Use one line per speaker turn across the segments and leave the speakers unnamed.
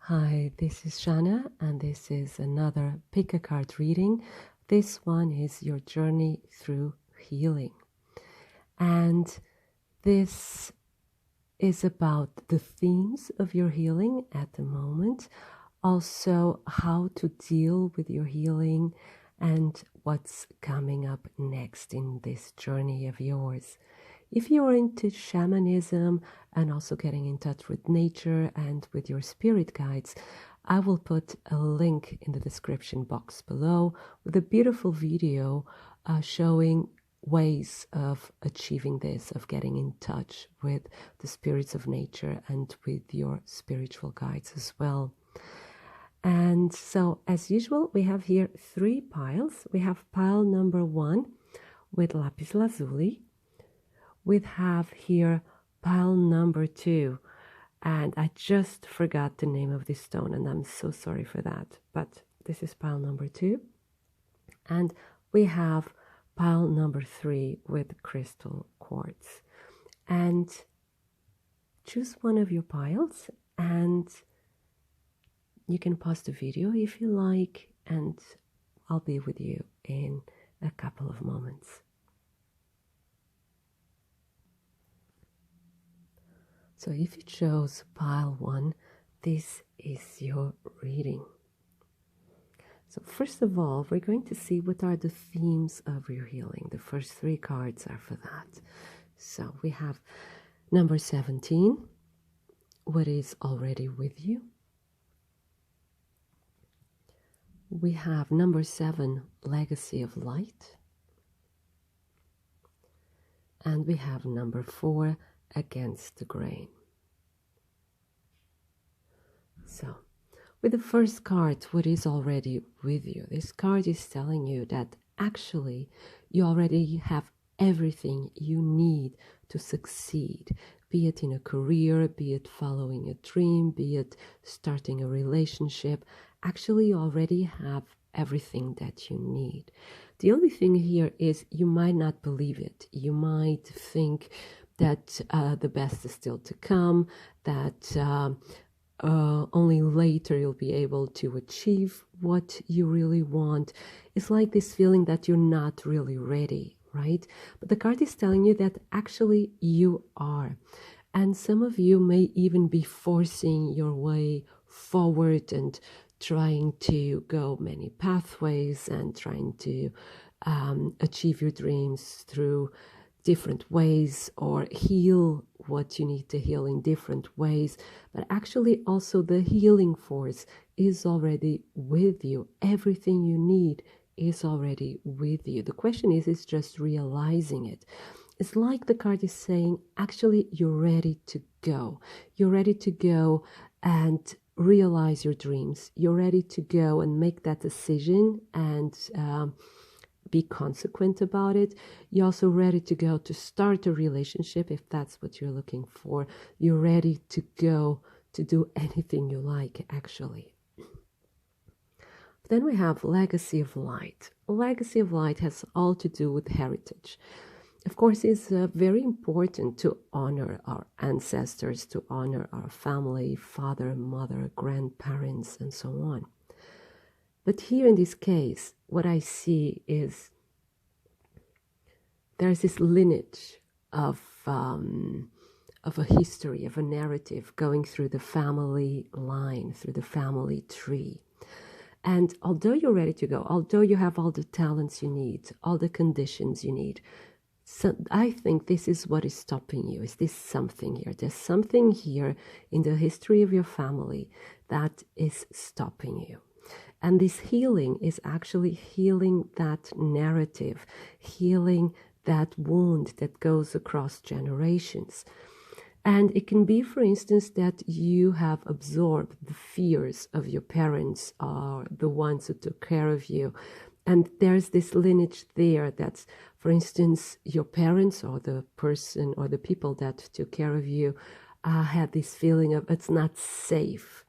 Hi, this is Shannah, and this is another pick a card reading. This one is your journey through healing. And this is about the themes of your healing at the moment, also how to deal with your healing and what's coming up next in this journey of yours. If you're into shamanism and also getting in touch with nature and with your spirit guides, I will put a link in the description box below with a beautiful video showing ways of achieving this, of getting in touch with the spirits of nature and with your spiritual guides as well. And so, as usual, we have here 3 piles. We have pile number 1 with lapis lazuli. We have here pile number 2, and I just forgot the name of this stone, and I'm so sorry for that, but this is pile number 2. And we have pile number 3 with crystal quartz. And choose one of your piles, and you can pause the video if you like, and I'll be with you in a couple of moments. So if you chose pile 1, this is your reading. So first of all, we're going to see what are the themes of your healing. The first 3 cards are for that. So we have number 17, what is already with you. We have number 7, legacy of light. And we have number 4, against the grain. So, with the first card, what is already with you? This card is telling you that actually you already have everything you need to succeed, be it in a career, be it following a dream, be it starting a relationship. Actually, you already have everything that you need. The only thing here is you might not believe it. You might think that the best is still to come, that only later you'll be able to achieve what you really want. It's like this feeling that you're not really ready, right? But the card is telling you that actually you are. And some of you may even be forcing your way forward and trying to go many pathways and trying to achieve your dreams through different ways, or heal what you need to heal in different ways. But actually also the healing force is already with you. Everything you need is already with you. The question is just realizing it. It's like the card is saying, actually you're ready to go. You're ready to go and realize your dreams. You're ready to go and make that decision and be consequent about it. You're also ready to go to start a relationship if that's what you're looking for. You're ready to go to do anything you like, actually. Then we have legacy of light. Legacy of light has all to do with heritage. Of course, it's very important to honor our ancestors, to honor our family, father, mother, grandparents, and so on. But here in this case, what I see is there's this lineage of a history, of a narrative going through the family line, through the family tree. And although you're ready to go, although you have all the talents you need, all the conditions you need, so I think this is what is stopping you. Is this something here? There's something here in the history of your family that is stopping you. And this healing is actually healing that narrative, healing that wound that goes across generations. And it can be, for instance, that you have absorbed the fears of your parents or the ones who took care of you. And there's this lineage there that's, for instance, your parents or the person or the people that took care of you had this feeling of it's not safe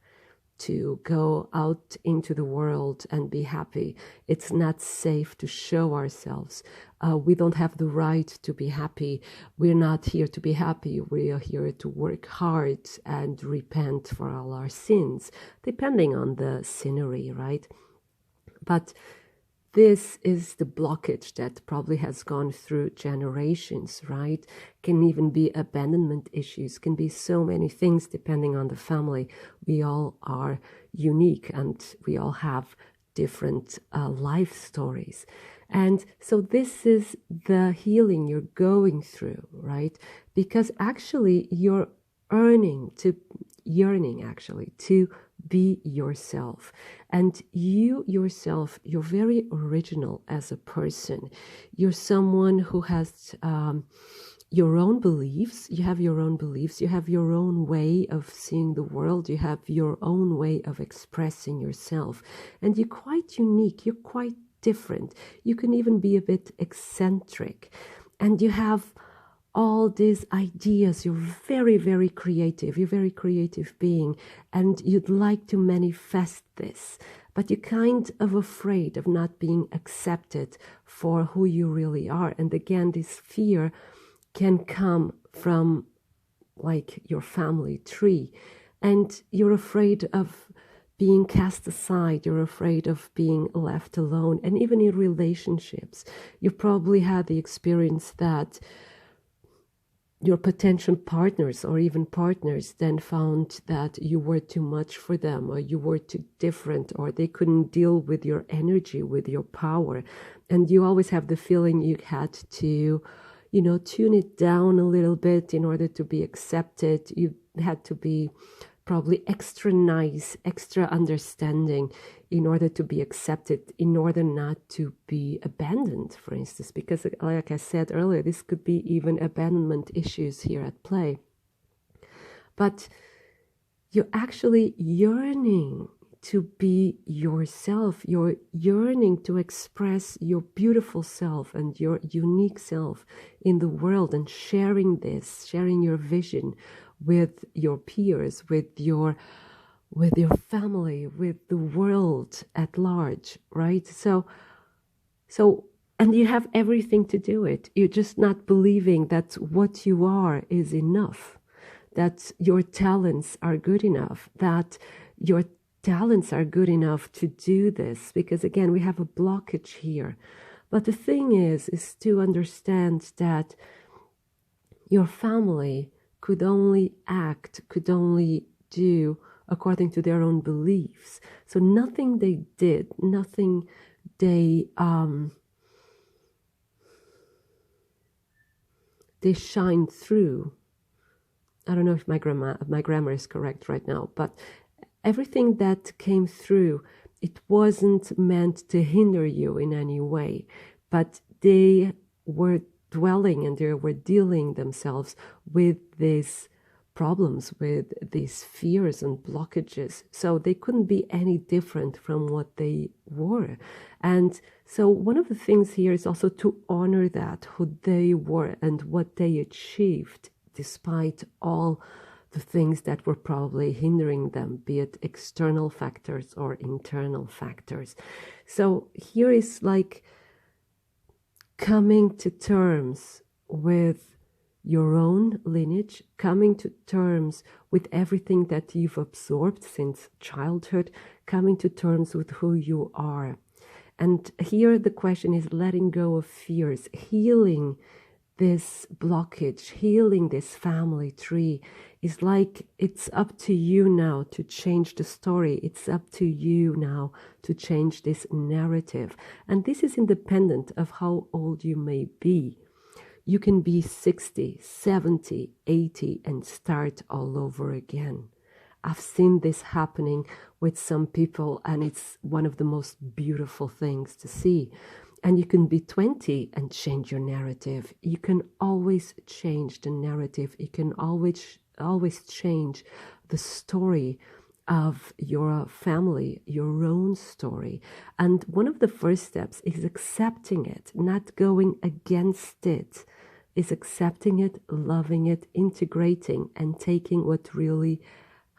to go out into the world and be happy. It's not safe to show ourselves. We don't have the right to be happy. We're not here to be happy. We are here to work hard and repent for all our sins, depending on the scenery, right? But this is the blockage that probably has gone through generations, right? Can even be abandonment issues, can be so many things depending on the family. We all are unique and we all have different life stories. And so this is the healing you're going through, right? Because actually you're yearning actually to be yourself. And you yourself, you're very original as a person. You're someone who has your own beliefs. You have your own beliefs. You have your own way of seeing the world. You have your own way of expressing yourself. And you're quite unique. You're quite different. You can even be a bit eccentric. And you have all these ideas. You're very, very creative. You're a very creative being, and you'd like to manifest this, but you're kind of afraid of not being accepted for who you really are. And again, this fear can come from like your family tree, and you're afraid of being cast aside. You're afraid of being left alone. And even in relationships, you probably had the experience that your potential partners or even partners then found that you were too much for them, or you were too different, or they couldn't deal with your energy, with your power. And you always have the feeling you had to, tune it down a little bit in order to be accepted. You had to be probably extra nice, extra understanding in order to be accepted, in order not to be abandoned, for instance, because like I said earlier, this could be even abandonment issues here at play. But you're actually yearning to be yourself. You're yearning to express your beautiful self and your unique self in the world, and sharing your vision with your peers, with your family, with the world at large, right? So, and you have everything to do it. You're just not believing that what you are is enough, that your talents are good enough, that your talents are good enough to do this, because again, we have a blockage here. But the thing is to understand that your family could only do according to their own beliefs. So nothing they did, nothing they shined through. I don't know if my grammar is correct right now, but everything that came through, it wasn't meant to hinder you in any way, but they were dwelling and they were dealing themselves with these problems, with these fears and blockages. So they couldn't be any different from what they were. And so one of the things here is also to honor that, who they were and what they achieved, despite all the things that were probably hindering them, be it external factors or internal factors. So here is like coming to terms with your own lineage, coming to terms with everything that you've absorbed since childhood, coming to terms with who you are. And here the question is letting go of fears, healing this blockage, healing this family tree. Is like it's up to you now to change the story. It's up to you now to change this narrative. And this is independent of how old you may be. You can be 60, 70, 80 and start all over again. I've seen this happening with some people, and it's one of the most beautiful things to see. And you can be 20 and change your narrative. You can always change the narrative. You can always change the story of your family, your own story. And one of the first steps is accepting it, not going against it, is accepting it, loving it, integrating, and taking what really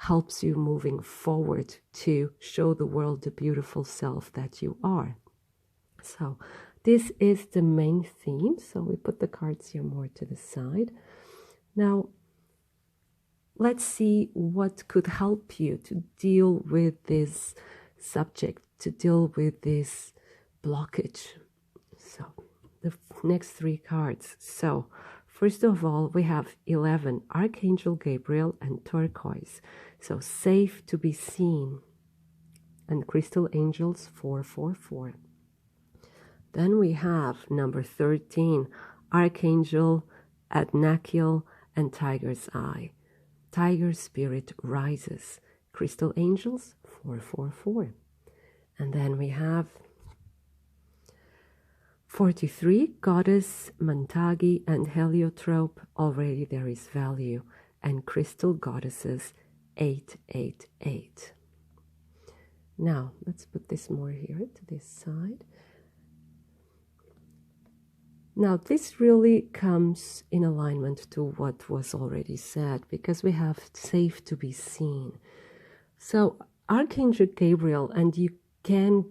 helps you moving forward to show the world the beautiful self that you are. So this is the main theme. So we put the cards here more to the side. Now, let's see what could help you to deal with this subject, to deal with this blockage. So the next 3 cards. So first of all, we have 11, Archangel Gabriel and turquoise. So safe to be seen. And crystal angels 444. Then we have number 13, Archangel Adnakiel and Tiger's Eye. Tiger spirit rises. Crystal angels 444. And then we have 43, Goddess Mantagi and Heliotrope, already there is value. And crystal goddesses 888. Now, let's put this more here to this side. Now, this really comes in alignment to what was already said, because we have safe to be seen. So, Archangel Gabriel, and you can,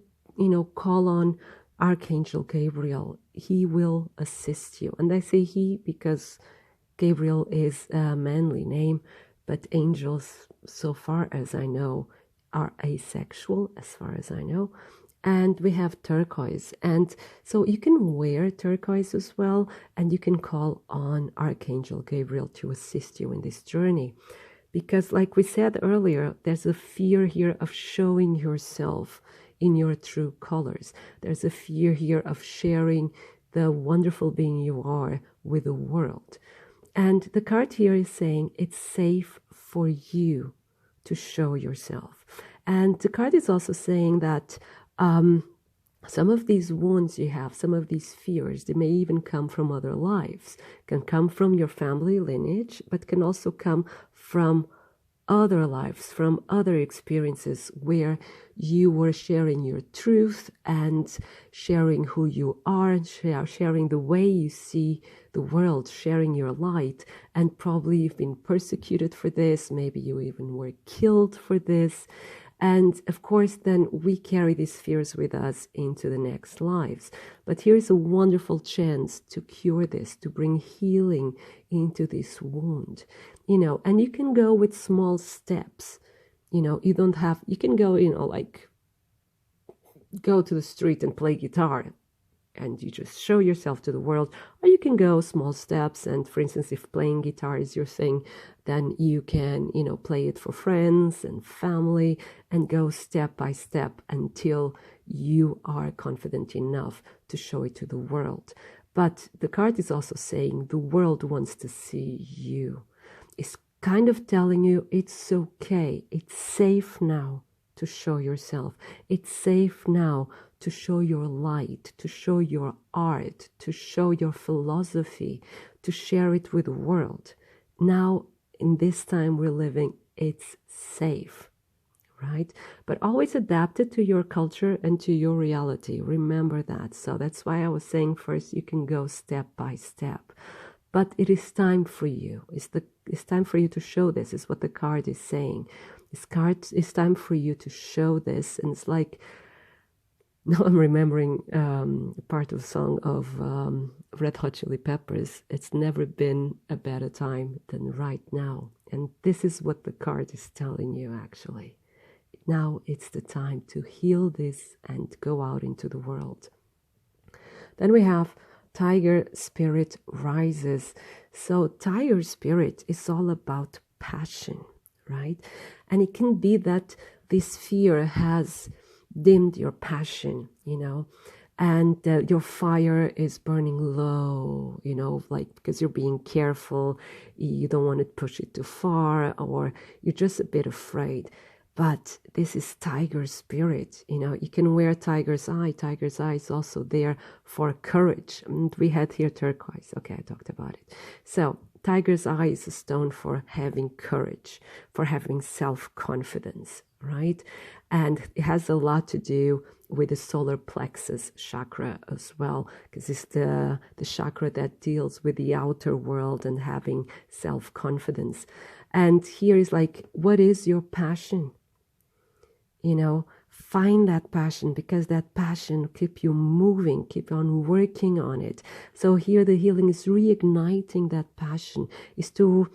call on Archangel Gabriel. He will assist you. And I say he because Gabriel is a manly name, but angels, so far as I know, are asexual, as far as I know. And we have turquoise. And so you can wear turquoise as well, and you can call on Archangel Gabriel to assist you in this journey. Because like we said earlier, there's a fear here of showing yourself in your true colors. There's a fear here of sharing the wonderful being you are with the world. And the card here is saying it's safe for you to show yourself. And the card is also saying that some of these wounds you have, some of these fears, they may even come from other lives, can come from your family lineage, but can also come from other lives, from other experiences where you were sharing your truth and sharing who you are, sharing the way you see the world, sharing your light. And probably you've been persecuted for this, maybe you even were killed for this. And of course, then we carry these fears with us into the next lives. But here's a wonderful chance to cure this, to bring healing into this wound, and you can go with small steps. You don't have, you can go, like go to the street and play guitar and you just show yourself to the world, or you can go small steps. And for instance, if playing guitar is your thing, then you can, play it for friends and family and go step by step until you are confident enough to show it to the world. But the card is also saying the world wants to see you. It's kind of telling you it's okay. It's safe now to show yourself. It's safe now to show your light, to show your art, to show your philosophy, to share it with the world. Now, in this time we're living, it's safe, right? But always adapt it to your culture and to your reality. Remember that. So that's why I was saying first you can go step by step. But it is time for you. It's time for you to show this, is what the card is saying. It's time for you to show this. And it's like, now I'm remembering part of the song of Red Hot Chili Peppers. It's never been a better time than right now. And this is what the card is telling you, actually. Now it's the time to heal this and go out into the world. Then we have Tiger Spirit Rises. So Tiger Spirit is all about passion, right? And it can be that this fear has dimmed your passion, and your fire is burning low, like because you're being careful, you don't want to push it too far, or you're just a bit afraid. But this is tiger spirit, you can wear tiger's eye. Tiger's eye is also there for courage. And we had here turquoise. Okay, I talked about it. So tiger's eye is a stone for having courage, for having self-confidence, right? And it has a lot to do with the solar plexus chakra as well, because it's the chakra that deals with the outer world and having self-confidence. And here is like, what is your passion? You know, find that passion, because that passion keep you moving, keep on working on it. So here the healing is reigniting that passion, is to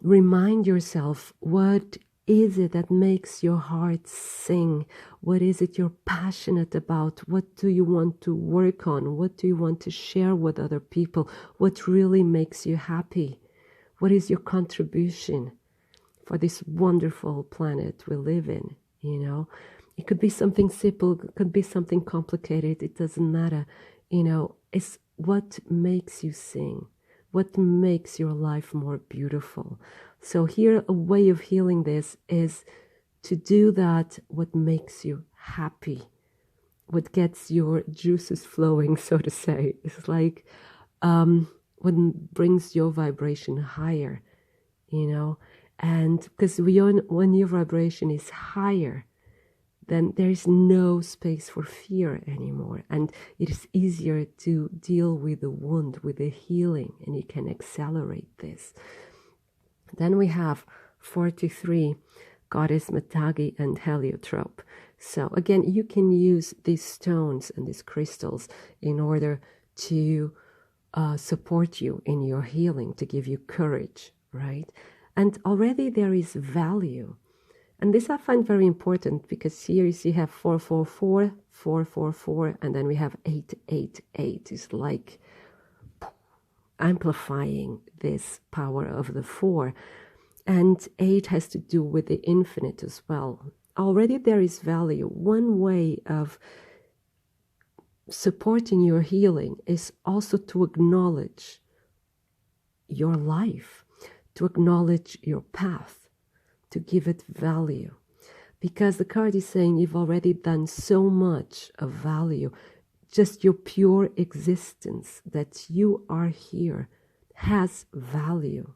remind yourself, what is it that makes your heart sing? What is it you're passionate about? What do you want to work on? What do you want to share with other people? What really makes you happy? What is your contribution for this wonderful planet we live in? You know, it could be something simple, it could be something complicated, it doesn't matter. You know, it's what makes you sing, what makes your life more beautiful. So here, a way of healing this is to do that, what makes you happy, what gets your juices flowing, so to say. It's like what brings your vibration higher, you know. And because when your vibration is higher, then there is no space for fear anymore. And it is easier to deal with the wound, with the healing, and you can accelerate this. Then we have 43, Goddess Matagi and Heliotrope. So again, you can use these stones and these crystals in order to support you in your healing, to give you courage, right? And already there is value. And this I find very important, because here you see have 444, 444, and then we have 888. It's like amplifying this power of the 4. And 8 has to do with the infinite as well. Already there is value. One way of supporting your healing is also to acknowledge your life, to acknowledge your path, to give it value. Because the card is saying you've already done so much of value. Just your pure existence, that you are here, has value.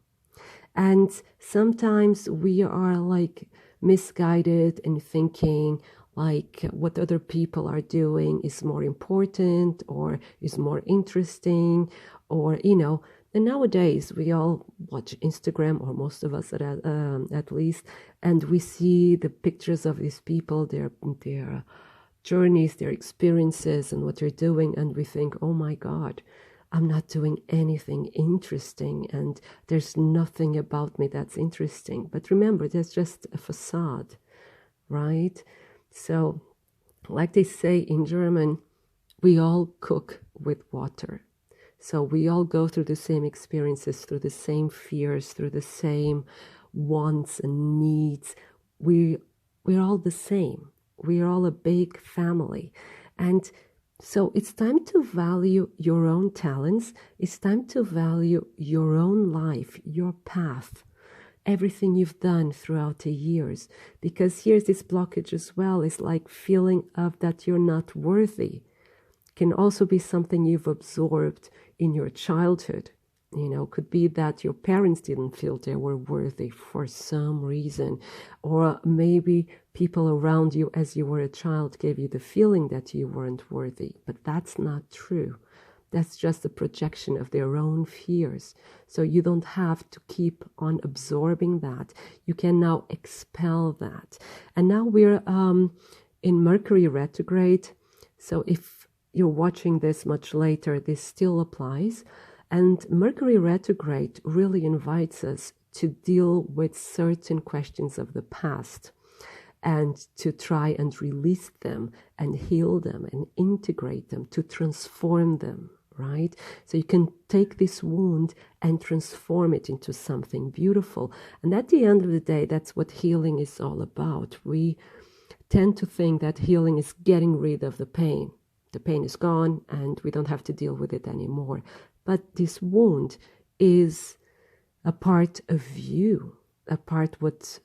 And sometimes we are like misguided in thinking like what other people are doing is more important or is more interesting, or, you know. And nowadays we all watch Instagram, or most of us at least, and we see the pictures of these people, their journeys, their experiences, and what they're doing, and we think, oh my God, I'm not doing anything interesting, and there's nothing about me that's interesting. But remember, that's just a facade, right? So, like they say in German, we all cook with water. So we all go through the same experiences, through the same fears, through the same wants and needs. We're all the same. We're all a big family. And so it's time to value your own talents. It's time to value your own life, your path, everything you've done throughout the years. Because here's this blockage as well. It's like feeling of that you're not worthy. Can also be something you've absorbed in your childhood. You know, could be that your parents didn't feel they were worthy for some reason, or maybe people around you as you were a child gave you the feeling that you weren't worthy, but that's not true. That's just a projection of their own fears. So you don't have to keep on absorbing that. You can now expel that. And now we're in Mercury retrograde. So if you're watching this much later, this still applies. And Mercury retrograde really invites us to deal with certain questions of the past and to try and release them and heal them and integrate them, to transform them, right? So you can take this wound and transform it into something beautiful. And at the end of the day, that's what healing is all about. We tend to think that healing is getting rid of the pain. The pain is gone and we don't have to deal with it anymore. But this wound is a part of you, a part what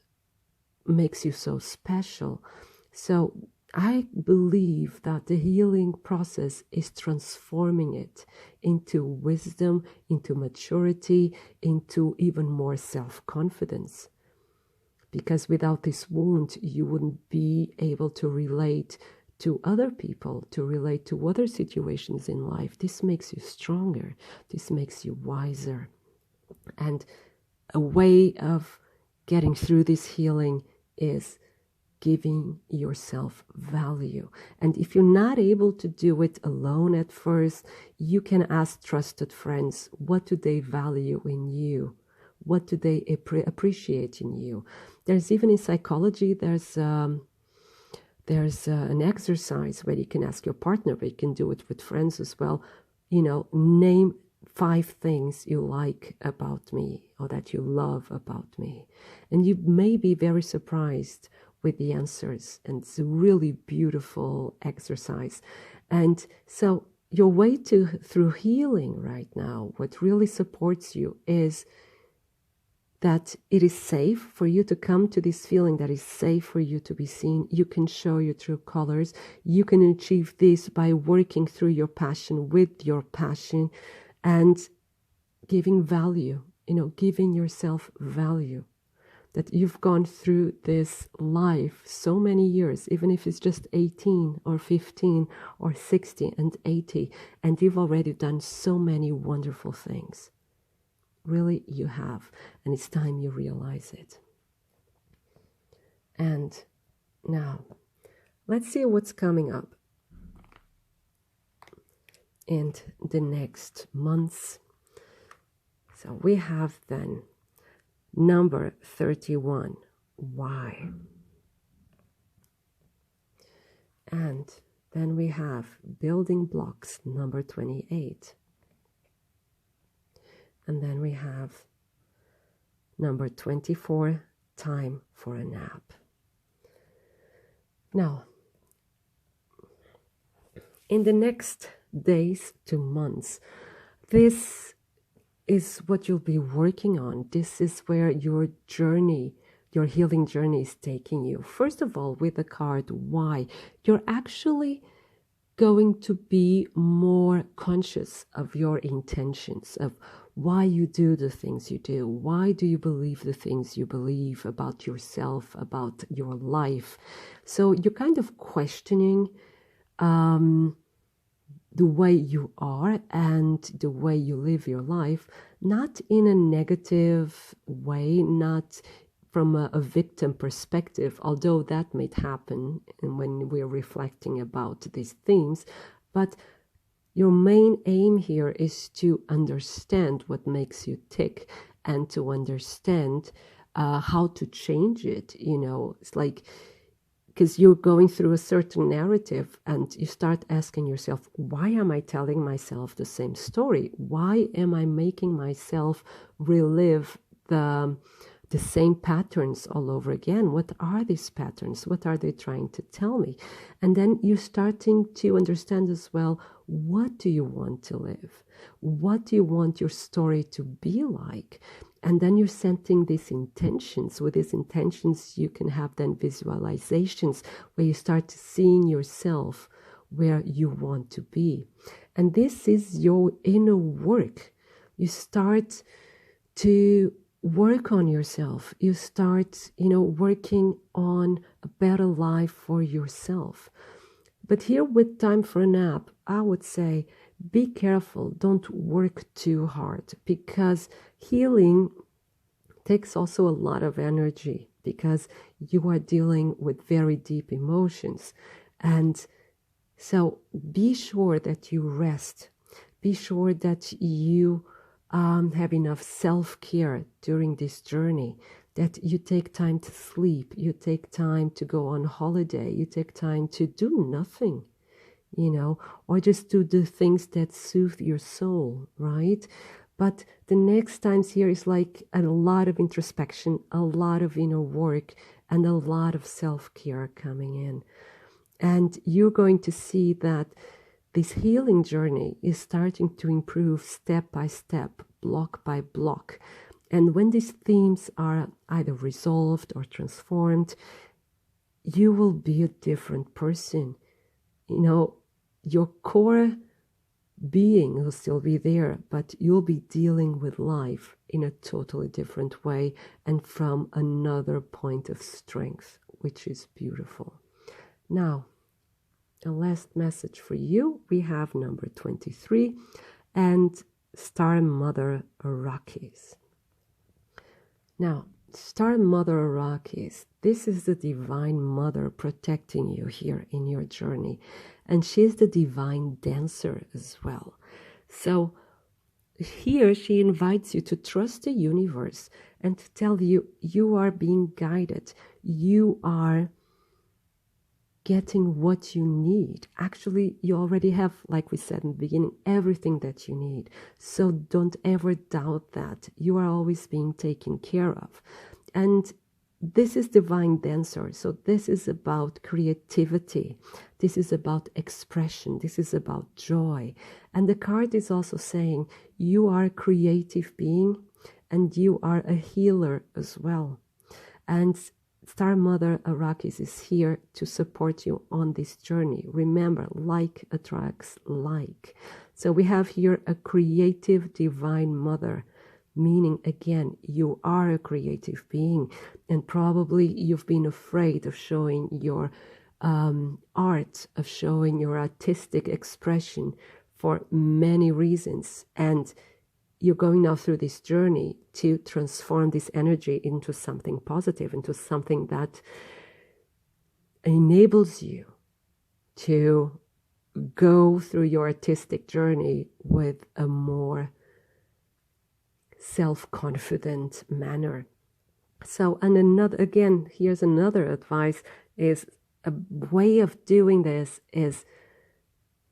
makes you so special. So I believe that the healing process is transforming it into wisdom, into maturity, into even more self-confidence. Because without this wound, you wouldn't be able to relate to other people, to relate to other situations in life. This makes you stronger. This makes you wiser. And a way of getting through this healing is giving yourself value. And if you're not able to do it alone at first, you can ask trusted friends, what do they value in you? What do they appreciate in you? There's even in psychology, there's an exercise where you can ask your partner, but you can do it with friends as well. Name 5 things you like about me or that you love about me. And you may be very surprised with the answers. And it's a really beautiful exercise. And so your way through healing right now, what really supports you is that it is safe for you to come to this feeling, that is safe for you to be seen. You can show your true colors. You can achieve this by working through your passion with your passion and giving value, giving yourself value. That you've gone through this life so many years, even if it's just 18 or 15 or 60 and 80, and you've already done so many wonderful things. Really, you have, and it's time you realize it. And now, let's see what's coming up in the next months. So we have then number 31, why? And then we have building blocks, number 28. And then we have number 24, time for a nap. Now, in the next days to months, this is what you'll be working on. This is where your journey, your healing journey is taking you. First of all, with the card, why? You're actually going to be more conscious of your intentions, of why you do the things you do. Why do you believe the things you believe about yourself, about your life? So you're kind of questioning the way you are and the way you live your life, not in a negative way, not from a victim perspective, although that might happen when we're reflecting about these themes. But your main aim here is to understand what makes you tick and to understand how to change it. It's like, because you're going through a certain narrative and you start asking yourself, why am I telling myself the same story? Why am I making myself relive the same patterns all over again? What are these patterns? What are they trying to tell me? And then you're starting to understand as well, what do you want to live? What do you want your story to be like? And then you're setting these intentions. With these intentions, you can have then visualizations where you start seeing yourself where you want to be. And this is your inner work. You start to work on yourself. You start, working on a better life for yourself. But here with time for a nap, I would say, be careful. Don't work too hard, because healing takes also a lot of energy, because you are dealing with very deep emotions. And so be sure that you rest. Be sure that you have enough self-care during this journey, that you take time to sleep, you take time to go on holiday, you take time to do nothing, or just to do things that soothe your soul, right? But the next times here is like a lot of introspection, a lot of inner work, and a lot of self-care coming in. And you're going to see that this healing journey is starting to improve step by step, block by block. And when these themes are either resolved or transformed, you will be a different person. You know, your core being will still be there, but you'll be dealing with life in a totally different way and from another point of strength, which is beautiful. Now, a last message for you. We have number 23 and Star Mother Arrakis. Now, Star Mother Arrakis, this is the Divine Mother protecting you here in your journey. And she's the Divine Dancer as well. So here she invites you to trust the universe and to tell you, you are being guided. You are getting what you need. Actually, you already have, like we said in the beginning, everything that you need. So don't ever doubt that. You are always being taken care of. And this is Divine Dancer. So this is about creativity. This is about expression. This is about joy. And the card is also saying you are a creative being and you are a healer as well. And Star Mother Arrakis is here to support you on this journey. Remember, like attracts like. So we have here a creative Divine Mother, meaning, again, you are a creative being, and probably you've been afraid of showing your art, of showing your artistic expression for many reasons. And you're going now through this journey to transform this energy into something positive, into something that enables you to go through your artistic journey with a more self-confident manner. So, and another, again, here's another advice, is a way of doing this is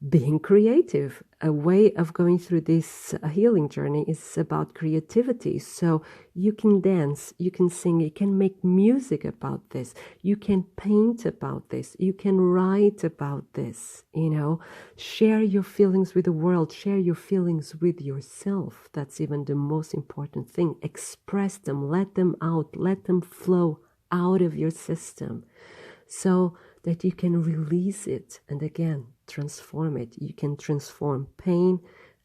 being creative. A way of going through this healing journey is about creativity. So you can dance, you can sing, you can make music about this, you can paint about this, you can write about this, you know, share your feelings with the world, share your feelings with yourself. That's even the most important thing. Express them, let them out, let them flow out of your system so that you can release it and again transform it. You can transform pain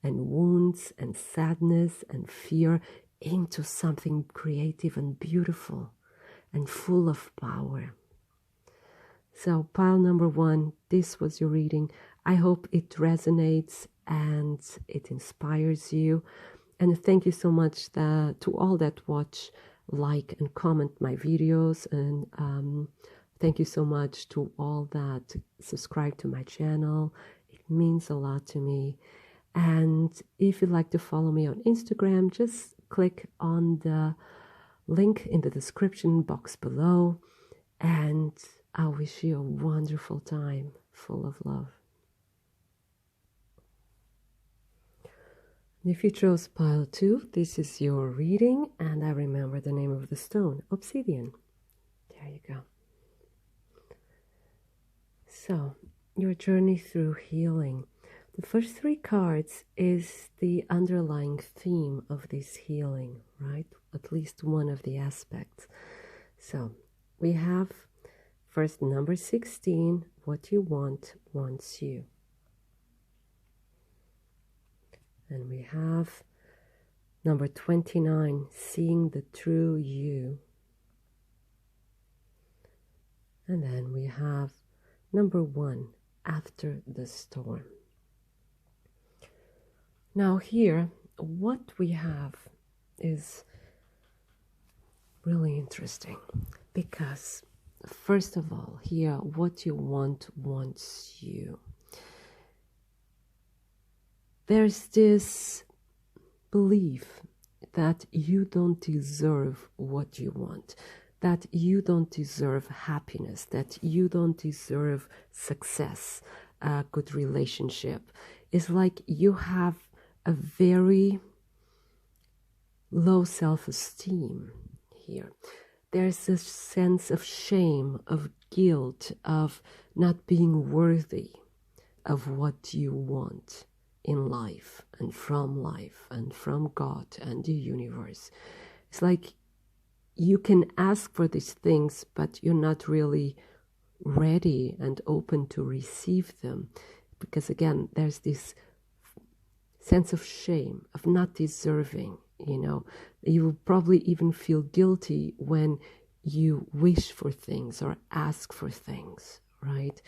and wounds and sadness and fear into something creative and beautiful and full of power. So pile number 1, this was your reading. I hope it resonates and it inspires you. And thank you so much to all that watch, like and comment my videos, and thank you so much to all that subscribe to my channel. It means a lot to me. And if you'd like to follow me on Instagram, just click on the link in the description box below. And I wish you a wonderful time full of love. If you chose pile 2, this is your reading. And I remember the name of the stone, obsidian. There you go. So, your journey through healing. The first 3 cards is the underlying theme of this healing, right? At least one of the aspects. So, we have first number 16, what you want wants you. And we have number 29, seeing the true you. And then we have number 1, after the storm. Now here, what we have is really interesting because, first of all, here, what you want wants you. There's this belief that you don't deserve what you want, that you don't deserve happiness, that you don't deserve success, a good relationship. It's like you have a very low self-esteem here. There's a sense of shame, of guilt, of not being worthy of what you want in life and from God and the universe. It's like you can ask for these things, but you're not really ready and open to receive them. Because again, there's this sense of shame, of not deserving, you know. You will probably even feel guilty when you wish for things or ask for things, right?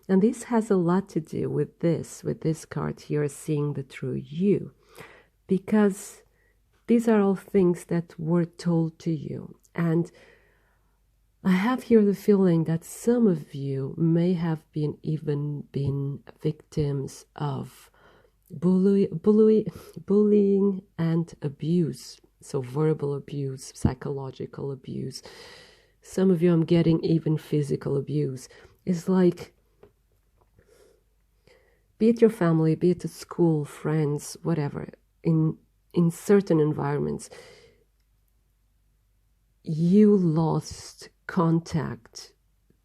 And this has a lot to do with this card here, seeing the true you. Because these are all things that were told to you. And I have here the feeling that some of you may have even been victims of bullying and abuse. So verbal abuse, psychological abuse. Some of you, I'm getting even physical abuse. It's like, be it your family, be it at school, friends, whatever, in certain environments, you lost contact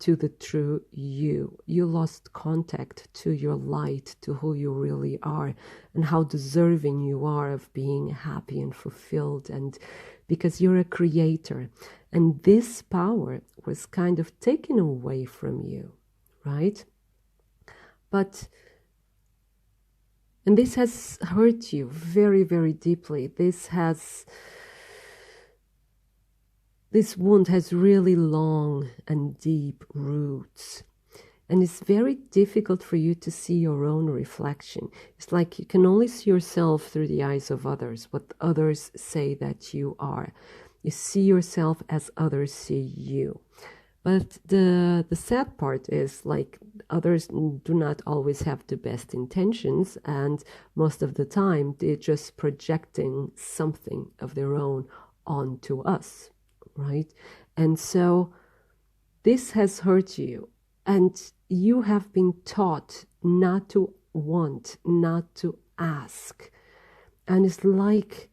to the true you. You lost contact to your light, to who you really are, and how deserving you are of being happy and fulfilled, and because you're a creator. And this power was kind of taken away from you, right? And this has hurt you very, very deeply. This wound has really long and deep roots. And it's very difficult for you to see your own reflection. It's like you can only see yourself through the eyes of others, what others say that you are. You see yourself as others see you. But the sad part is, like, others do not always have the best intentions, and most of the time they're just projecting something of their own onto us, right? And so this has hurt you, and you have been taught not to want, not to ask. And it's like,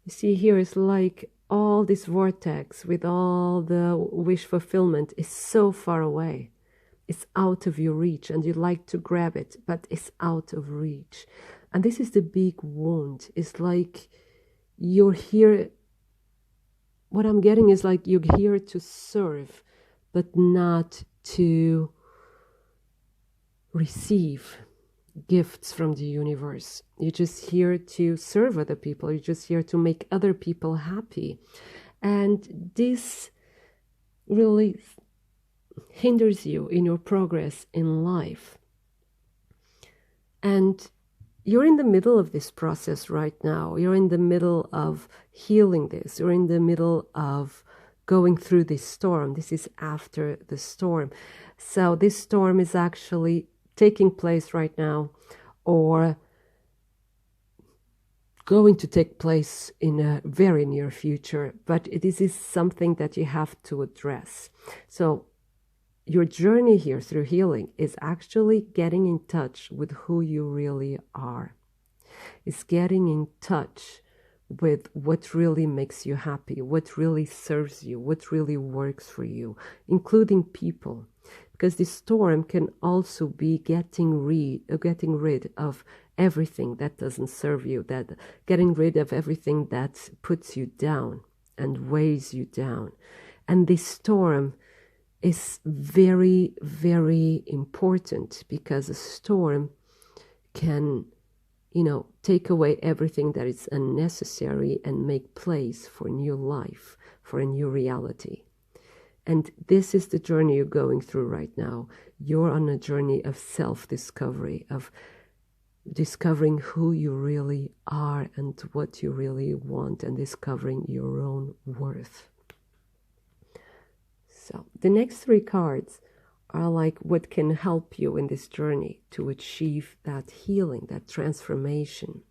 you see here, it's like all this vortex with all the wish fulfillment is so far away. It's out of your reach, and you like to grab it, but it's out of reach. And this is the big wound. It's like you're here, what I'm getting is like you're here to serve, but not to receive gifts from the universe. You're just here to serve other people. You're just here to make other people happy. And this really hinders you in your progress in life. And you're in the middle of this process right now. You're in the middle of healing this. You're in the middle of going through this storm. This is after the storm. So this storm is actually taking place right now, or going to take place in a very near future, but this is something that you have to address. So your journey here through healing is actually getting in touch with who you really are. It's getting in touch with what really makes you happy, what really serves you, what really works for you, including people. Because this storm can also be getting rid of everything that doesn't serve you, that getting rid of everything that puts you down and weighs you down. And this storm is very, very important, because a storm can, take away everything that is unnecessary and make place for new life, for a new reality. And this is the journey you're going through right now. You're on a journey of self-discovery, of discovering who you really are and what you really want, and discovering your own worth. So the next three cards are like what can help you in this journey to achieve that healing, that transformation.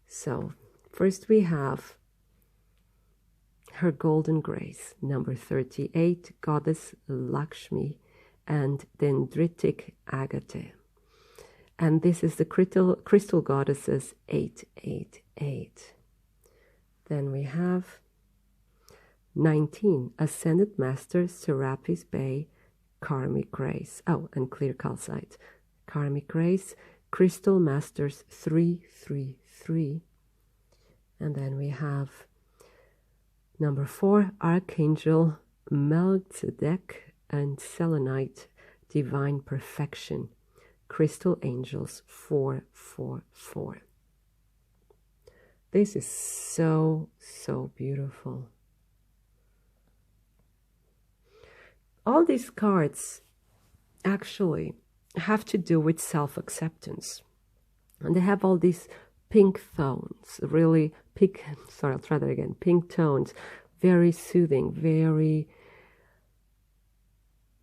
So first we have her golden grace, number 38, goddess Lakshmi, and dendritic agate. And this is the crystal goddesses 888. Then we have 19, ascended master Serapis Bey, karmic grace. Oh, and clear calcite. Karmic grace, crystal masters 333. And then we have number 4, Archangel Melchizedek, and selenite, divine perfection. Crystal angels 444. This is so, so beautiful. All these cards actually have to do with self-acceptance. And they have all these pink tones, really pink, sorry, I'll try that again, pink tones, very soothing, very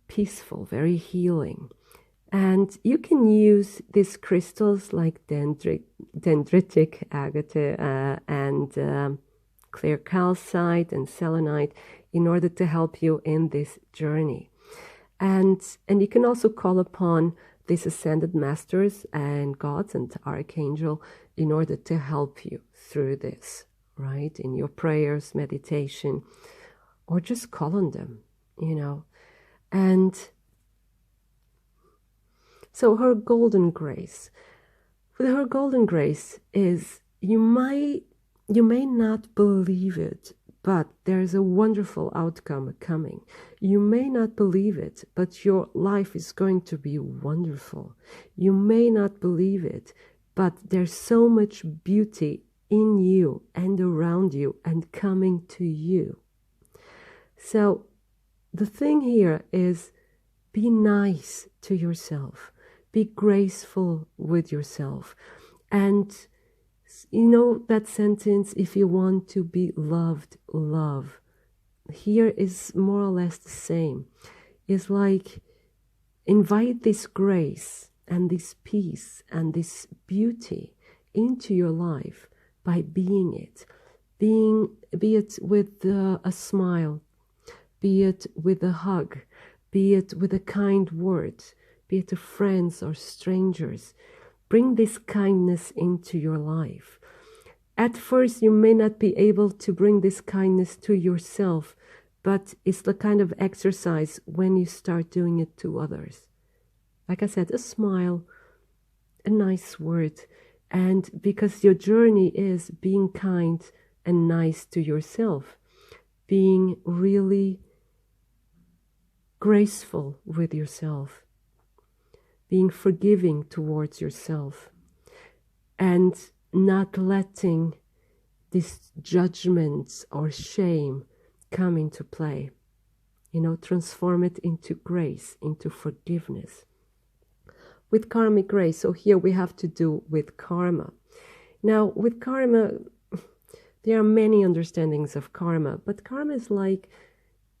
peaceful, very healing. And you can use these crystals like dendritic agate and clear calcite and selenite in order to help you in this journey. And you can also call upon these ascended masters and gods and archangel in order to help you through this, right? In your prayers, meditation, or just call on them, you know. And so her golden grace. With her golden grace is you may not believe it, but there's a wonderful outcome coming. You may not believe it, but your life is going to be wonderful. You may not believe it, but there's so much beauty in you and around you and coming to you. So the thing here is be nice to yourself. Be graceful with yourself. And you know that sentence, if you want to be loved, love. Here is more or less the same. It's like invite this grace and this peace and this beauty into your life by being it. Be it with a smile, be it with a hug, be it with a kind word, be it to friends or strangers. Bring this kindness into your life. At first, you may not be able to bring this kindness to yourself, but it's the kind of exercise when you start doing it to others. Like I said, a smile, a nice word, and because your journey is being kind and nice to yourself, being really graceful with yourself, being forgiving towards yourself, and not letting these judgments or shame come into play. You know, transform it into grace, into forgiveness. With karmic grace, so here we have to do with karma. Now, with karma, there are many understandings of karma, but karma is like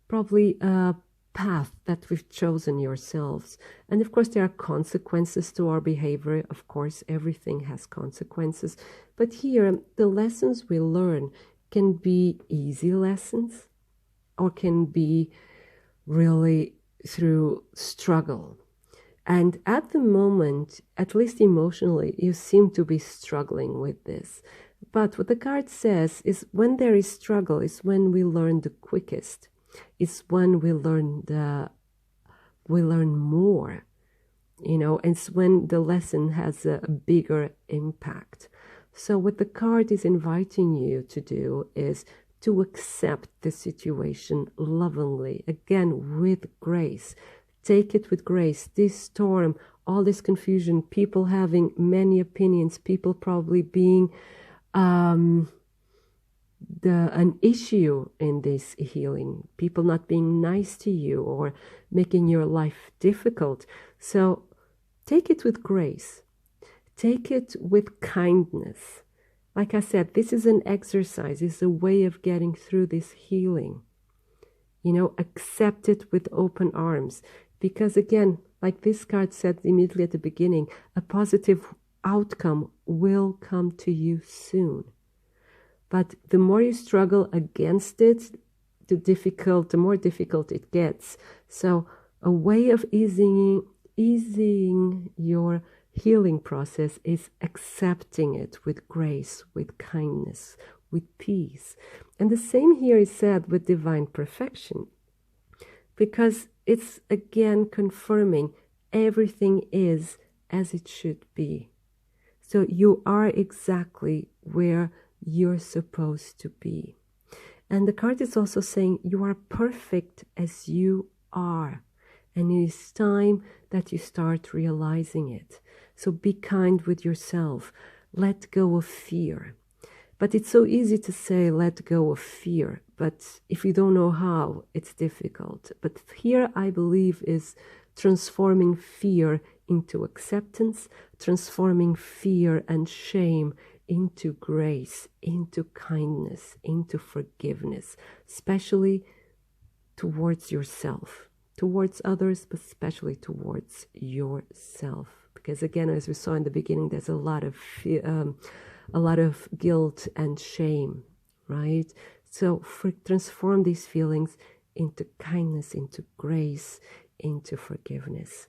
probably a path that we've chosen yourselves. And of course, there are consequences to our behavior. Of course, everything has consequences. But here, the lessons we learn can be easy lessons or can be really through struggle. And at the moment, at least emotionally, you seem to be struggling with this. But what the card says is when there is struggle is when we learn the quickest. It's when we learn more, you know, and it's when the lesson has a bigger impact. So what the card is inviting you to do is to accept the situation lovingly, again, with grace. Take it with grace. This storm, all this confusion, people having many opinions, people probably being an issue in this healing, people not being nice to you or making your life difficult. So take it with grace. Take it with kindness. Like I said, this is an exercise. It's a way of getting through this healing. You know, accept it with open arms. Because again, like this card said immediately at the beginning, a positive outcome will come to you soon. But the more you struggle against it, the more difficult it gets. So a way of easing your healing process is accepting it with grace, with kindness, with peace. And the same here is said with divine perfection, because it's again confirming everything is as it should be. So you are exactly where you're supposed to be. And the card is also saying you are perfect as you are. And it is time that you start realizing it. So be kind with yourself. Let go of fear. But it's so easy to say, let go of fear. But if you don't know how, it's difficult. But here, I believe, is transforming fear into acceptance, transforming fear and shame into grace, into kindness, into forgiveness, especially towards yourself, towards others, but especially towards yourself. Because again, as we saw in the beginning, there's a lot of guilt and shame, right? So transform these feelings into kindness, into grace, into forgiveness.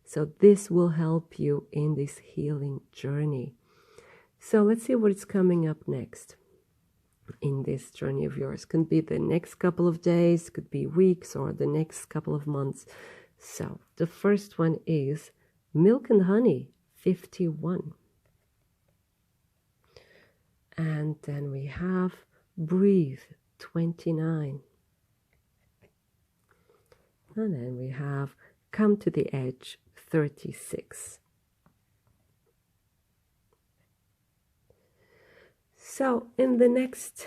So this will help you in this healing journey. So let's see what's coming up next in this journey of yours. Could be the next couple of days, could be weeks, or the next couple of months. So the first one is Milk and Honey, 51. And then we have Breathe, 29. And then we have Come to the Edge, 36. So in the next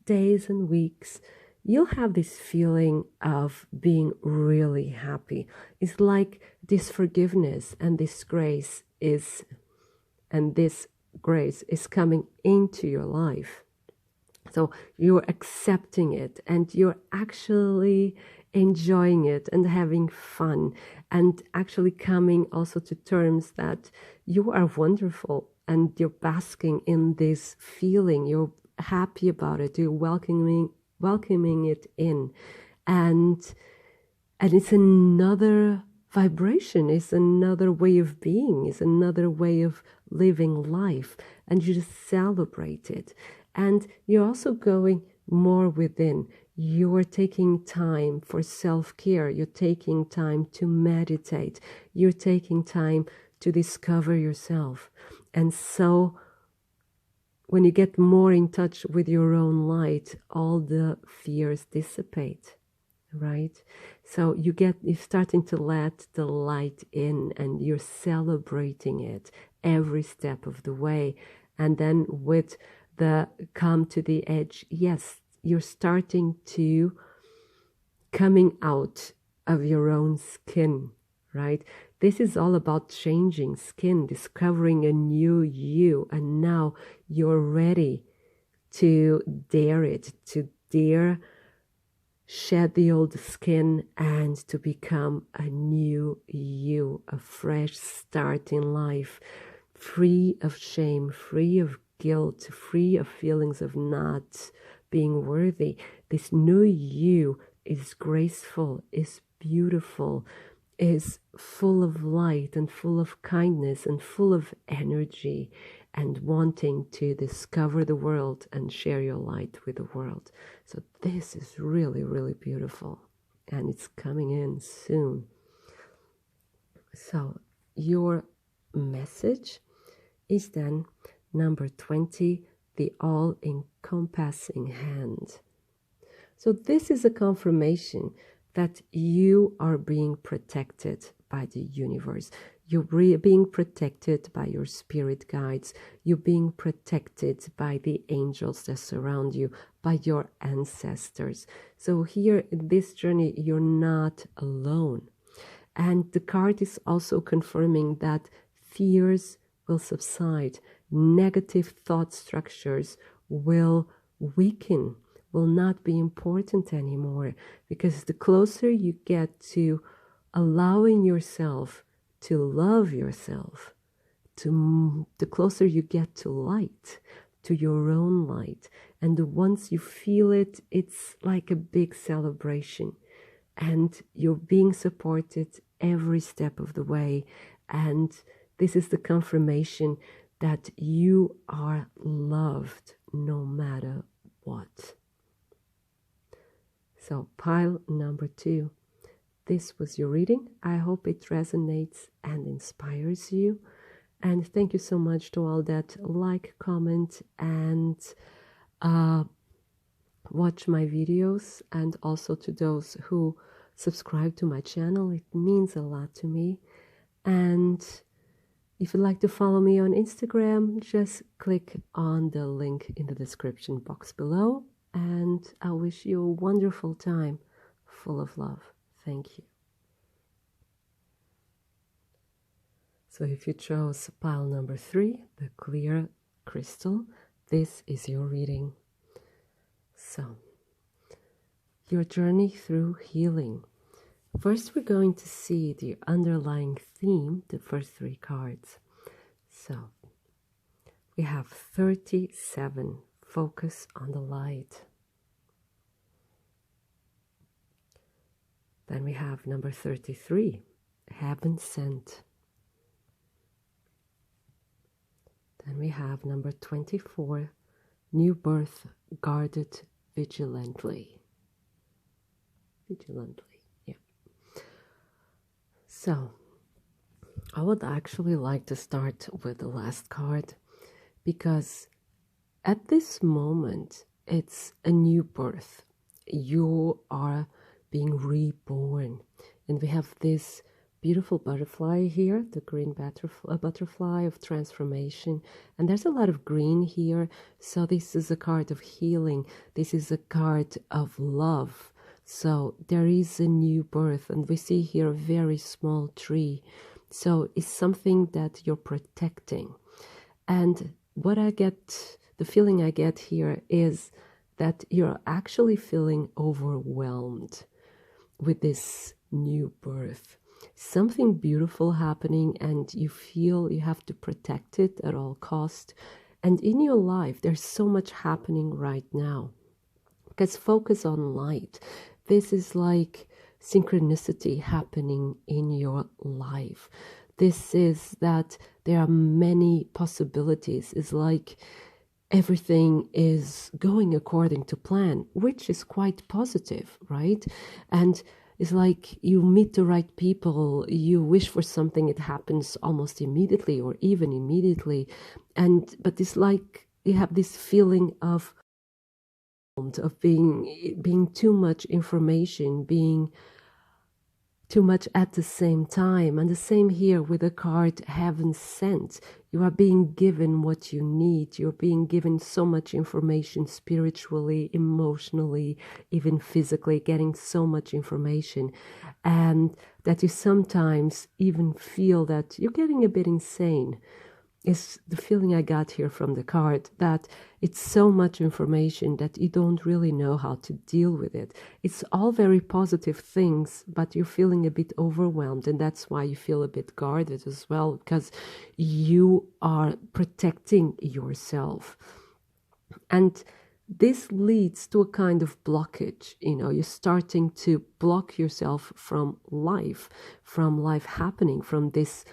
days and weeks, you'll have this feeling of being really happy. It's like this forgiveness and this grace is coming into your life. So you're accepting it and you're actually enjoying it and having fun and actually coming also to terms that you are wonderful and you're basking in this feeling. You're happy about it. You're welcoming it in. And it's another vibration, it's another way of being, it's another way of living life, and you just celebrate it. And you're also going more within. You're taking time for self-care. You're taking time to meditate. You're taking time to discover yourself. And so when you get more in touch with your own light, all the fears dissipate, right? So you're starting to let the light in and you're celebrating it every step of the way. And then with the Come to the Edge, yes, you're starting to coming out of your own skin, right? This is all about changing skin, discovering a new you, and now you're ready to dare it, to dare shed the old skin and to become a new you, a fresh start in life, free of shame, free of guilt, free of feelings of not being worthy. This new you is graceful, is beautiful, is full of light and full of kindness and full of energy and wanting to discover the world and share your light with the world. So this is really, really beautiful, and it's coming in soon. So your message is then number 20, the all-encompassing hand. So this is a confirmation that you are being protected by the universe. You're being protected by your spirit guides. You're being protected by the angels that surround you, by your ancestors. So here in this journey, you're not alone. And the card is also confirming that fears will subside. Negative thought structures will weaken, will not be important anymore, because the closer you get to allowing yourself to love yourself, the closer you get to light, to your own light. And once you feel it, it's like a big celebration, and you're being supported every step of the way. And this is the confirmation that you are loved no matter what. So pile number 2. This was your reading. I hope it resonates and inspires you. And thank you so much to all that like, comment, and watch my videos, and also to those who subscribe to my channel. It means a lot to me. And if you'd like to follow me on Instagram, just click on the link in the description box below. And I wish you a wonderful time full of love. Thank you. So if you chose pile number 3, the clear crystal, this is your reading. So, your journey through healing. First, we're going to see the underlying theme, the first 3 cards. So, we have 37, focus on the light. Then we have number 33, heaven sent. Then we have number 24, new birth, guarded vigilantly. Yeah. So, I would actually like to start with the last card, because at this moment, it's a new birth. You are being reborn. And we have this beautiful butterfly here, the green butterfly of transformation. And there's a lot of green here. So this is a card of healing. This is a card of love. So there is a new birth. And we see here a very small tree. So it's something that you're protecting. And what I get, the feeling I get here is that you're actually feeling overwhelmed with this new birth. Something beautiful happening, and you feel you have to protect it at all cost. And in your life, there's so much happening right now. Because focus on light. This is like synchronicity happening in your life. This is that there are many possibilities. It's like everything is going according to plan, which is quite positive, right? And it's like you meet the right people, you wish for something, it happens almost immediately or even immediately. But it's like you have this feeling of being too much information, being too much at the same time. And the same here with the card heaven sent. You are being given what you need. You're being given so much information spiritually, emotionally, even physically, getting so much information. And that you sometimes even feel that you're getting a bit insane. Is the feeling I got here from the card, that it's so much information that you don't really know how to deal with it. It's all very positive things, but you're feeling a bit overwhelmed, and that's why you feel a bit guarded as well, because you are protecting yourself. And this leads to a kind of blockage. You're starting to block yourself from life happening, from this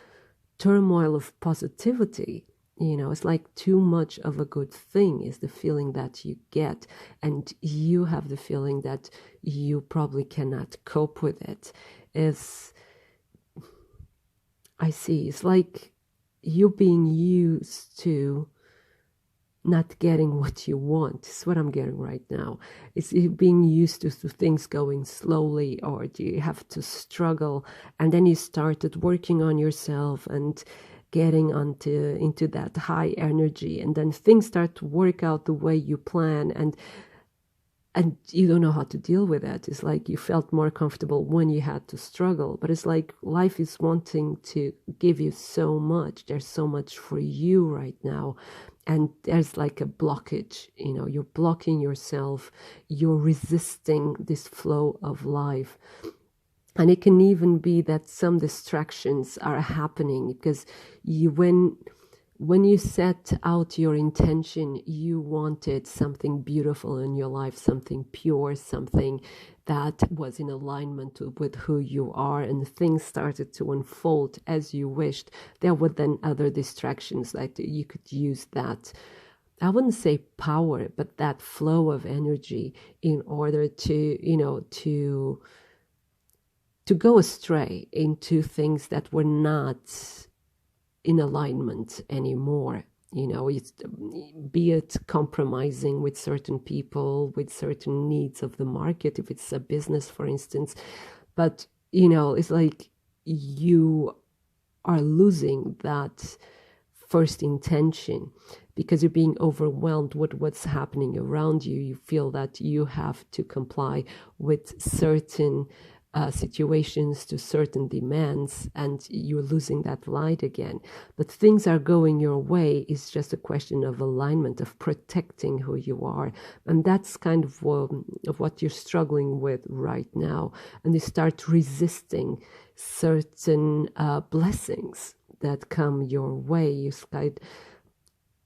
turmoil of positivity. It's like too much of a good thing is the feeling that you get, and you have the feeling that you probably cannot cope with it. It's like you're being used to not getting what you want. It's what I'm getting right now. It's being used to things going slowly, or you have to struggle, and then you started working on yourself and getting into that high energy, and then things start to work out the way you plan, and you don't know how to deal with it. It's like you felt more comfortable when you had to struggle, but it's like life is wanting to give you so much. There's so much for you right now. And there's like a blockage, you're blocking yourself, you're resisting this flow of life. And it can even be that some distractions are happening, because when you set out your intention, you wanted something beautiful in your life, something pure, something that was in alignment with who you are, and things started to unfold as you wished. There were then other distractions that you could use that, I wouldn't say power, but that flow of energy in order to go astray into things that were not in alignment anymore. Be it compromising with certain people, with certain needs of the market, if it's a business, for instance. But, you know, it's like you are losing that first intention because you're being overwhelmed with what's happening around you. You feel that you have to comply with certain situations, to certain demands, and you're losing that light again. But things are going your way. It's just a question of alignment, of protecting who you are. And that's kind of what you're struggling with right now. And you start resisting certain blessings that come your way.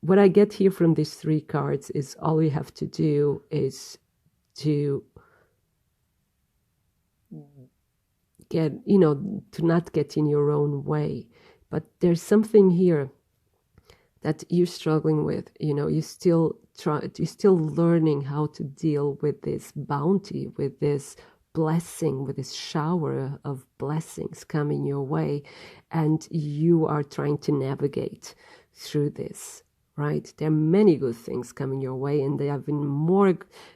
What I get here from these 3 cards is all you have to do is to get, to not get in your own way. But there's something here that you're struggling with. You're still learning how to deal with this bounty, with this blessing, with this shower of blessings coming your way, and you are trying to navigate through this. Right? There are many good things coming your way, and there have been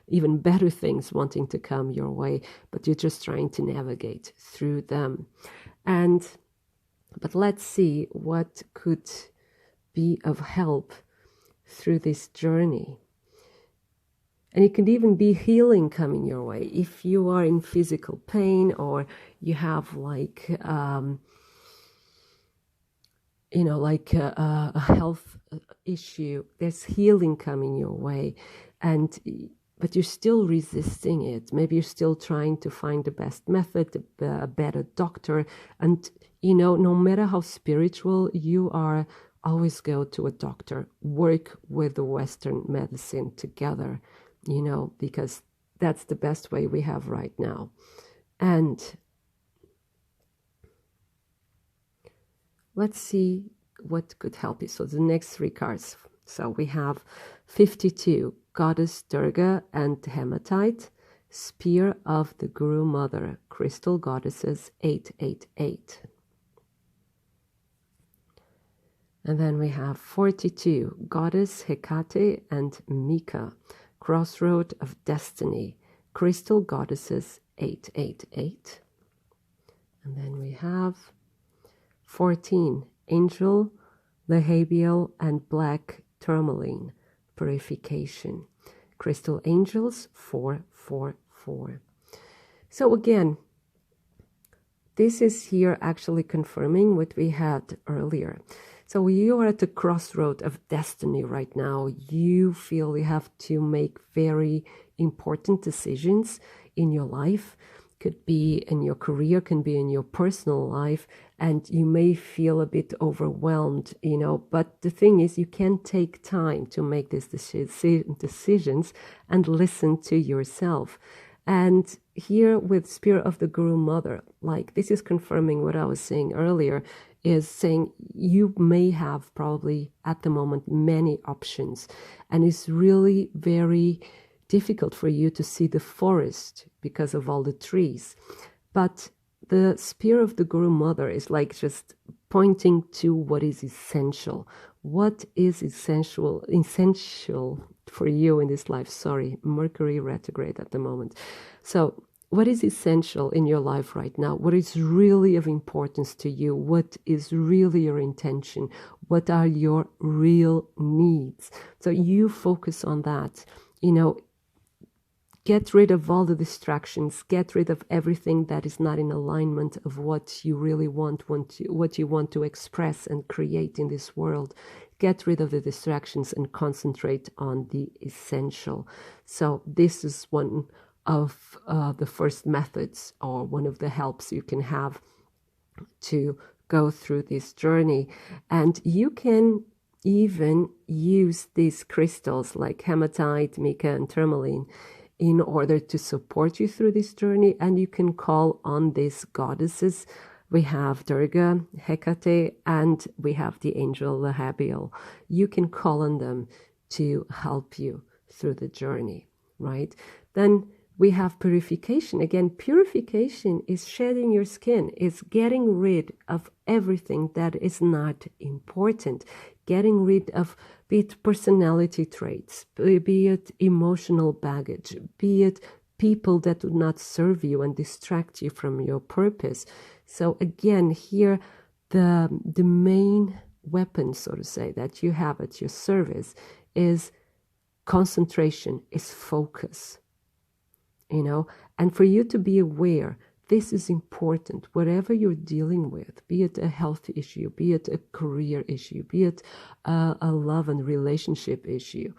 even better things wanting to come your way, but you're just trying to navigate through them. But let's see what could be of help through this journey. And it could even be healing coming your way. If you are in physical pain, or you have like a health issue, there's healing coming your way, but you're still resisting it. Maybe you're still trying to find the best method, a better doctor. And, no matter how spiritual you are, always go to a doctor. Work with the Western medicine together, because that's the best way we have right now. And let's see what could help you. So the next 3 cards. So we have 52, Goddess Durga and Hematite, Spear of the Guru Mother, Crystal Goddesses, 888. And then we have 42, Goddess Hecate and Mika, Crossroad of Destiny, Crystal Goddesses, 888. And then we have 14, Angel, Lahabial, and Black Tourmaline, Purification, Crystal Angels, 444. So again, this is here actually confirming what we had earlier. So you are at the crossroad of destiny right now. You feel you have to make very important decisions in your life. Could be in your career, can be in your personal life, and you may feel a bit overwhelmed, but the thing is, you can take time to make these decisions and listen to yourself. And here with Spirit of the Guru Mother, like this is confirming what I was saying earlier, is saying you may have probably at the moment many options, and it's really very difficult for you to see the forest because of all the trees. But the Spear of the Guru Mother is like just pointing to what is essential. What is essential for you in this life? Sorry, Mercury retrograde at the moment. So what is essential in your life right now? What is really of importance to you? What is really your intention? What are your real needs? So you focus on that. Get rid of all the distractions. Get rid of everything that is not in alignment of what you really want what you want to express and create in this world. Get rid of the distractions and concentrate on the essential. So this is one of the first methods, or one of the helps you can have to go through this journey. And you can even use these crystals like hematite, mica, and tourmaline in order to support you through this journey. And you can call on these goddesses. We have Durga, Hecate, and we have the angel Lahabial. You can call on them to help you through the journey, right? Then we have purification. Again, purification is shedding your skin, is getting rid of everything that is not important, getting rid of, be it personality traits, be it emotional baggage, be it people that do not serve you and distract you from your purpose. So again, here the main weapon, so to say, that you have at your service is concentration, is focus, and for you to be aware, this is important, whatever you're dealing with, be it a health issue, be it a career issue, be it a love and relationship issue.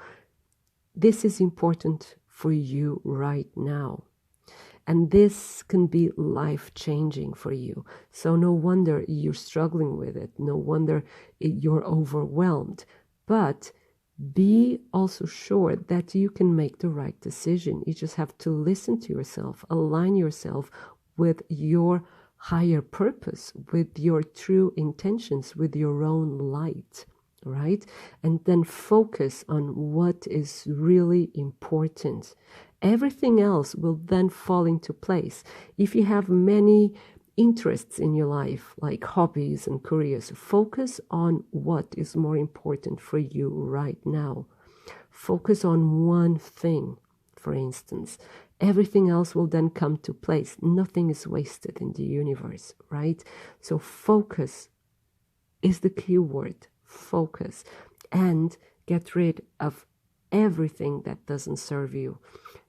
This is important for you right now. And this can be life-changing for you. So no wonder you're struggling with it. No wonder you're overwhelmed. But be also sure that you can make the right decision. You just have to listen to yourself, align yourself with your higher purpose, with your true intentions, with your own light, right? And then focus on what is really important. Everything else will then fall into place. If you have many interests in your life, like hobbies and careers, focus on what is more important for you right now. Focus on one thing, for instance. Everything else will then come to place. Nothing is wasted in the universe, right? So focus is the key word. Focus. And get rid of everything that doesn't serve you.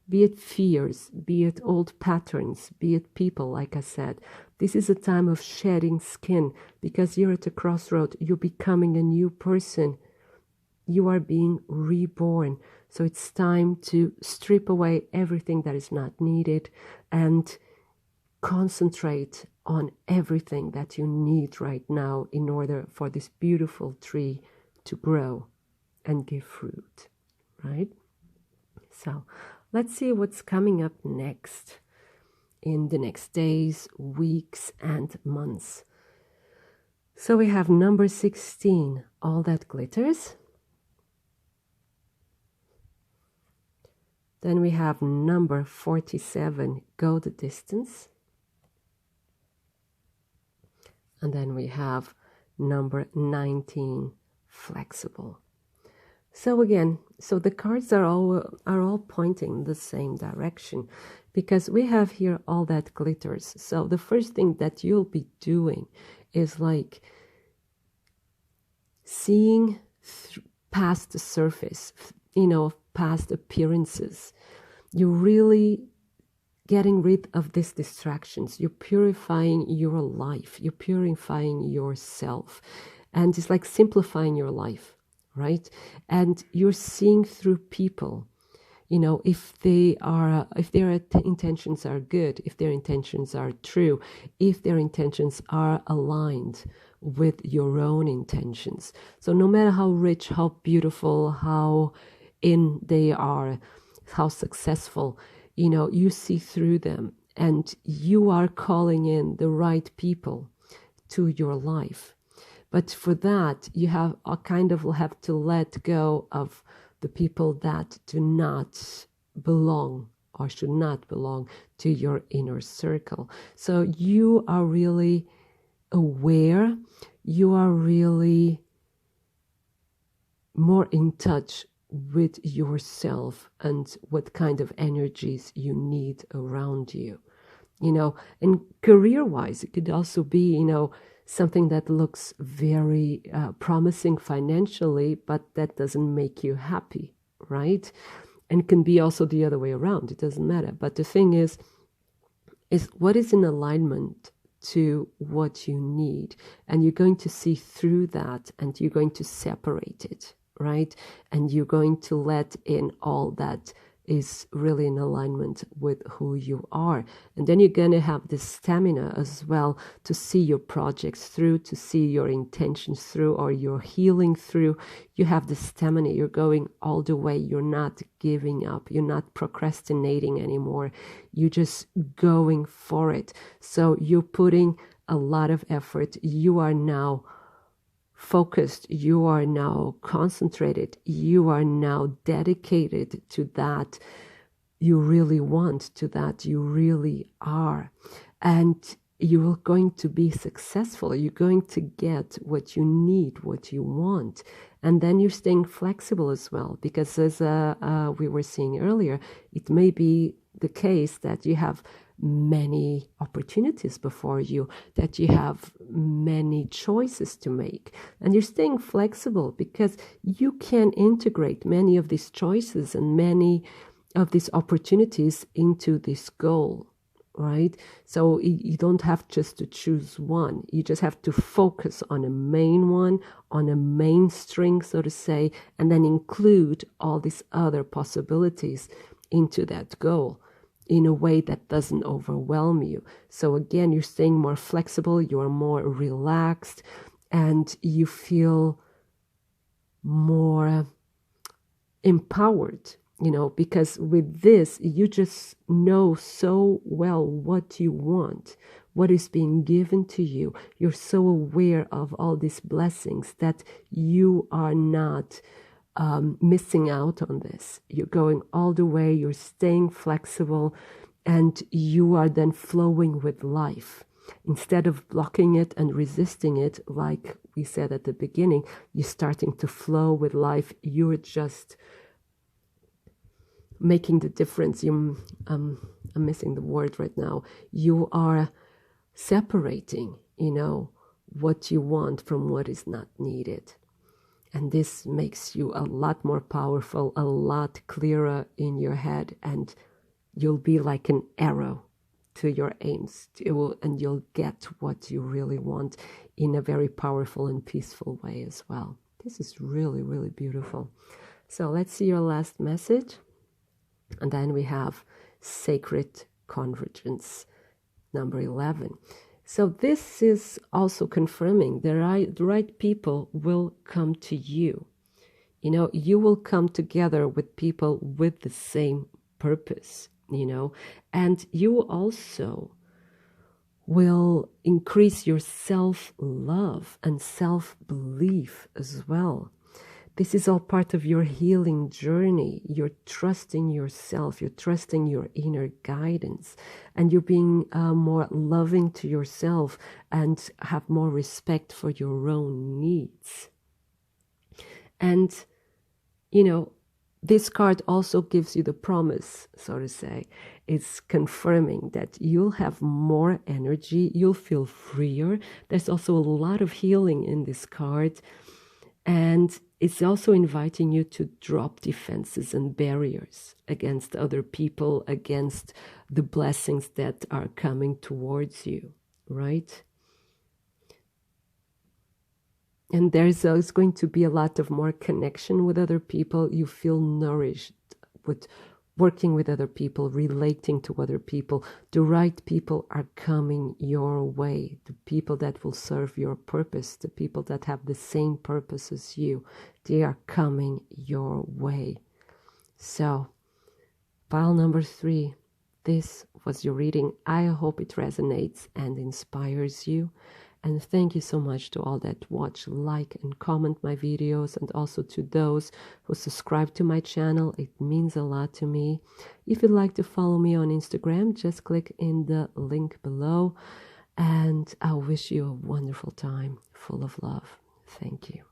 Be it fears, be it old patterns, be it people, like I said. This is a time of shedding skin because you're at a crossroad. You're becoming a new person. You are being reborn. So it's time to strip away everything that is not needed and concentrate on everything that you need right now in order for this beautiful tree to grow and give fruit, right? So let's see what's coming up next in the next days, weeks, and months. So we have number 16, All That Glitters. Then we have number 47, Go the Distance. And then we have number 19, Flexible. So again, the cards are all pointing the same direction because we have here all that glitters. So the first thing that you'll be doing is like seeing past the surface, past appearances. You're really getting rid of these distractions. You're purifying your life. You're purifying yourself. And it's like simplifying your life. Right? And you're seeing through people, if their intentions are good, if their intentions are true, if their intentions are aligned with your own intentions. So no matter how rich, how beautiful, how in they are, how successful, you see through them and you are calling in the right people to your life. But for that, you have will have to let go of the people that do not belong or should not belong to your inner circle. So you are really aware, you are really more in touch with yourself and what kind of energies you need around you. And career-wise, it could also be, something that looks very promising financially, but that doesn't make you happy, right? And can be also the other way around. It doesn't matter. But the thing is what is in alignment to what you need. And you're going to see through that and you're going to separate it, right? And you're going to let in all that is really in alignment with who you are. And then you're going to have the stamina as well to see your projects through, to see your intentions through, or your healing through. You have the stamina. You're going all the way. You're not giving up. You're not procrastinating anymore. You're just going for it. So you're putting a lot of effort. You are now focused, you are now concentrated, you are now dedicated to that you really want, to that you really are. And you're going to be successful. You're going to get what you need, what you want. And then you're staying flexible as well, because as we were seeing earlier, it may be the case that you have many opportunities before you, that you have many choices to make. And you're staying flexible because you can integrate many of these choices and many of these opportunities into this goal, right? So you don't have just to choose one. You just have to focus on a main one, on a main string, so to say, and then include all these other possibilities into that goal in a way that doesn't overwhelm you. So again, you're staying more flexible, you're more relaxed, and you feel more empowered, because with this, you just know so well what you want, what is being given to you. You're so aware of all these blessings that you are not missing out on this. You're going all the way, you're staying flexible, and you are then flowing with life. Instead of blocking it and resisting it, like we said at the beginning, you're starting to flow with life. You're just making the difference. I'm missing the word right now. You are separating, what you want from what is not needed. And this makes you a lot more powerful, a lot clearer in your head, and you'll be like an arrow to your aims, and you'll get what you really want in a very powerful and peaceful way as well. This is really, really beautiful. So let's see your last message. And then we have Sacred Convergence, number 11. So this is also confirming the right people will come to you. You will come together with people with the same purpose, and you also will increase your self-love and self-belief as well. This is all part of your healing journey. You're trusting yourself, you're trusting your inner guidance, and you're being more loving to yourself and have more respect for your own needs. And, this card also gives you the promise, so to say. It's confirming that you'll have more energy, you'll feel freer. There's also a lot of healing in this card. And it's also inviting you to drop defenses and barriers against other people, against the blessings that are coming towards you, right? And there's going to be a lot of more connection with other people. You feel nourished with working with other people, relating to other people. The right people are coming your way. The people that will serve your purpose, the people that have the same purpose as you, they are coming your way. So, pile number 3, this was your reading. I hope it resonates and inspires you. And thank you so much to all that watch, like, and comment my videos, and also to those who subscribe to my channel. It means a lot to me. If you'd like to follow me on Instagram, just click in the link below. And I wish you a wonderful time full of love. Thank you.